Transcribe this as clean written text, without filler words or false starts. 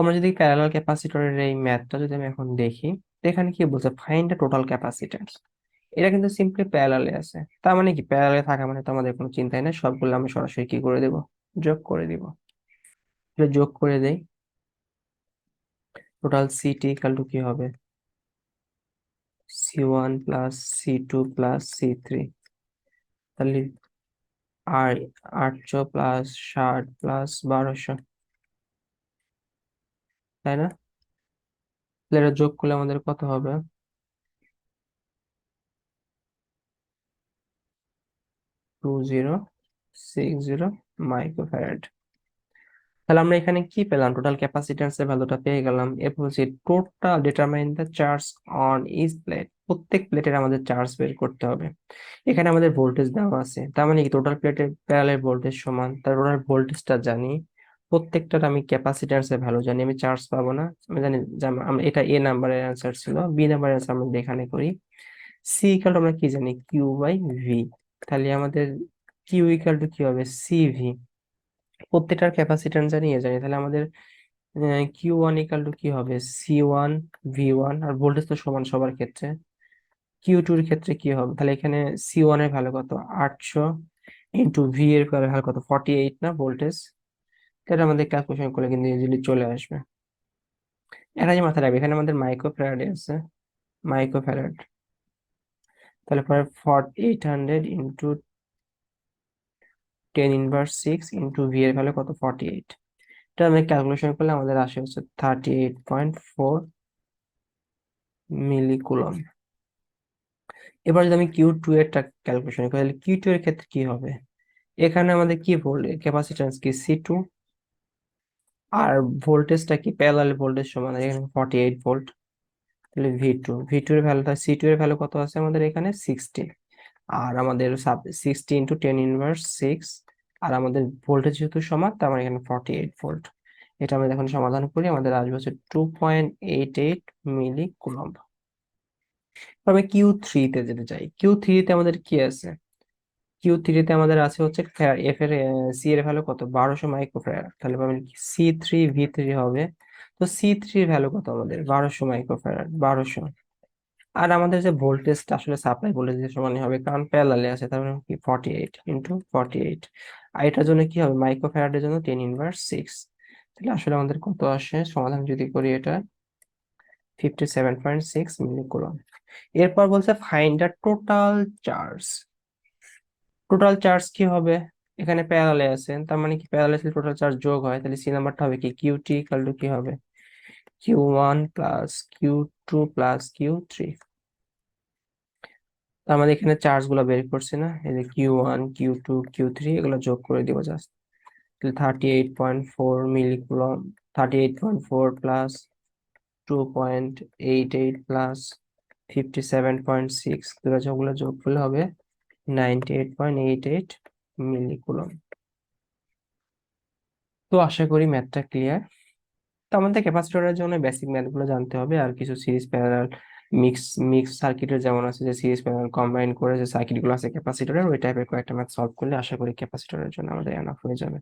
আমরা যদি প্যারালাল ক্যাপাসিটরের এই ম্যাথটা যদি আমি এখন দেখি, তো এখানে কি বলছে, ফাইন্ড দ্য টোটাল ক্যাপাসিট্যান্স। এটা কিন্তু সিম্পলি প্যারালালে আছে, তার মানে কি প্যারালালে থাকা মানে তো আমাদের কোনো চিন্তাই নাই, সবগুলো আমি সরাসরি কি করে দেব, যোগ করে দিব। তাহলে যোগ করে দেই, টোটাল সিটি ইকাল টু কি হবে, C1 plus C2 plus C3। তাহলে আর 800 প্লাস 60 প্লাস 1200, তাই না? তাহলে এটা যোগ করলে আমাদের কত হবে, 2060 মাইক্রোফ্যারাড। তাহলে আমরা এখানে কি পেলাম, টোটাল ক্যাপাসিট্যান্সের ভ্যালুটা পেয়ে গেলাম। এরপর হচ্ছে total determine the charge on each plate, প্রত্যেক প্লেটের আমাদের চার্জ বের করতে হবে। এখানে আমাদের ভোল্টেজ দেওয়া আছে, তার মানে কি টোটাল প্লেটের প্যারালাল ভোল্টেজ সমান, তার টোটাল ভোল্টেজটা জানি, প্রত্যেকটার আমি ক্যাপাসিট্যান্সের ভ্যালু জানি, আমি চার্জ পাবো না, আমি জানি যে আমরা এটা এ নাম্বারের অ্যান্সার ছিল, বি নাম্বারের অ্যান্সার আমরা এখানে করি। সি ইকাল টু আমরা কি জানি, কিউ বাই ভি। তাহলে আমাদের কিউ ইকাল টু কি হবে, সিভি। প্রত্যেকটার ক্যাপাসিট্যান্স জানি, এ জানি, তাহলে আমাদের কিউ ওয়ান ইকাল টু কি হবে, C1 V1, আর ভোল্টেজ তো সমান সবার ক্ষেত্রে। Q2 এর ক্ষেত্রে কি হবে, তাহলে এখানে C1 এর ভ্যালু কত, 800, ইন্টু ভি এর ভ্যালু কত, 48 না ভোল্টেজ। এটা আমাদের ক্যালকুলেশন করলে কিন্তু ইজিলি চলে আসবে। এটা যে মাথায় রাখবে, এখানে আমাদের মাইক্রোফ্যারাডে আছে, মাইক্রোফ্যারাড। তাহলে পরে 800 ইন্টু 10⁻⁶ ইন্টু ভি এর ভ্যালু কত, 48। এটা আমি ক্যালকুলেশন করলে আমাদের আসে হচ্ছে 38.4 মিলি কুলম। এবার যদি আমি Q2 এরটা ক্যালকুলেশন করি, তাহলে Q2 এর ক্ষেত্রে কি হবে, এখানে আমাদের কি ভোল্টেজ, ক্যাপাসিট্যান্স কি C2, আর ভোল্টেজটা কি প্যারালাল ভোল্টেজ সমান, এখানে 48 ভোল্ট। তাহলে ভি টু এর ভ্যালু, C2 এর ভ্যালু কত আছে আমাদের এখানে 60, আর আমাদের 60 ইন্টু 10⁻⁶, আর আমাদের ভোল্টেজ যেহেতু সমান, তার মানে এখানে 48 ভোল্ট। এটা আমরা এখন সমাধান করি, আমাদের আসবে হচ্ছে 2.88 মিলি কুলম্ব। তবে Q3 তে যেতে চাই, Q3 তে আমাদের কি আছে, Q3 তে আমাদের আছে হচ্ছে এফ এর সি এর ভ্যালু কত, 1200 মাইক্রোফ্যারাড। তাহলে পাবেন কি C3V3 হবে। তো C3 এর ভ্যালু কত আমাদের, 1200 মাইক্রোফ্যারাড, 1200। আর আমাদের যে ভোল্টেজটা আসলে সাপ্লাই ভোল্টেজের সমানই হবে, কারণ প্যারালালে আছে, তার মানে কি 48 ইন্টু 48। আর এটার জন্য কি হবে, মাইক্রোফ্যারাডের জন্য 10⁻⁶। তাহলে আসলে আমাদের কত আসে, সমাধান যদি করি এটা 57.6 মিলি কুলম। এরপর বলছে find the total charge. Total charge কি হবে, এখানে প্যারালালে আছে, তার মানে কি প্যারালালে টোটাল চার্জ যোগ হয়, তাহলে সি নাম্বারটা হবে কি, কিউটি ইকাল টু কি হবে, Q1 plus Q2 plus Q3। তার মানে এখানে চার্জ গুলো বের করছি না, এই যে Q1 Q2 Q3 এগুলো যোগ করে দিব জাস্ট। তাহলে 38.4 মিলি কুলম, 38.4 প্লাস 2.88 প্লাস 57.6, যেগুলো যোগ করলে হবে 98.88 মিলি কুলম। তো আশা করি ম্যাথটা ক্লিয়ার। তো আমাদের ক্যাপাসিটরের জন্য বেসিক ম্যাথ গুলো জানতে হবে, আর কিছু সিরিজ প্যারালাল মিক্স মিক্স সার্কিটের যেমন আছে, যে সিরিজ প্যারালাল কম্বাইন করে যে সার্কিট গুলো আছে ক্যাপাসিটরের, ওই টাইপের কয়েকটা ম্যাথ সলভ করলে আশা করি ক্যাপাসিটরের জন্য আমাদের এনাফ হয়ে যাবে।